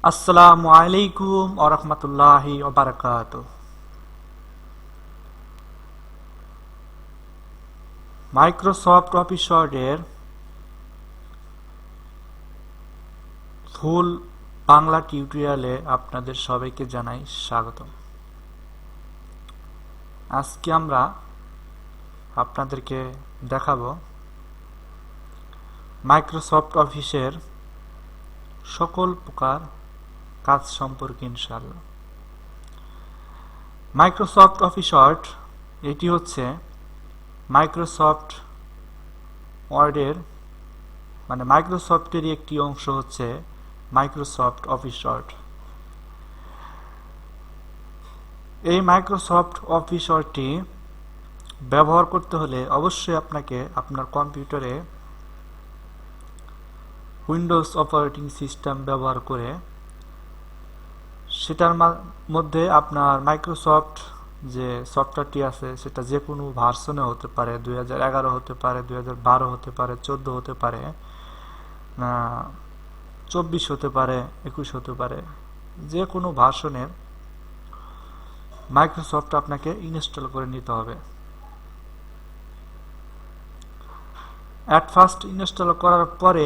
আসসালামু আলাইকুম ওয়া রাহমাতুল্লাহি ওয়া বারাকাতুহু। মাইক্রোসফট অফিস ওয়ার্ডের ফুল বাংলা টিউটোরিয়ালে আপনাদের সবাইকে জানাই স্বাগতম। আজকে আমরা আপনাদেরকে দেখাবো মাইক্রোসফট অফিসের সকল প্রকার কাজ সম্পর্কে ইনশাআল্লাহ। মাইক্রোসফট অফিস ওয়ার্ড এটি হচ্ছে মাইক্রোসফট ওয়ার্ডের মাইক্রোসফটেরই একটি অংশ হচ্ছে মাইক্রোসফট অফিস ওয়ার্ড। এই মাইক্রোসফট অফিস ওয়ার্ডটি ব্যবহার করতে হলে অবশ্যই আপনাকে আপনার কম্পিউটারে উইন্ডোজ অপারেটিং সিস্টেম ব্যবহার করে সেটার মধ্যে আপনার মাইক্রোসফট যে সফটওয়্যারটি আছে সেটা যে কোনো ভার্সনে হতে পারে, 2011 হতে পারে, 2012 হতে পারে, 14 হতে পারে, 24 হতে পারে, 21 হতে পারে, যে কোনো ভার্সনের মাইক্রোসফট আপনাকে ইনস্টল করে নিতে হবে। অ্যাট ফার্স্ট ইনস্টল করার পরে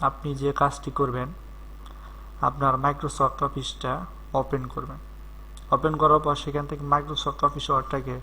আপনি যে কাজটি করবেন, আপনার মাইক্রোসফট অফিসটা ওপেন করবেন। ওপেন করার পর সেখান থেকে মাইক্রোসফট অফিস ওয়ার্ডটাকে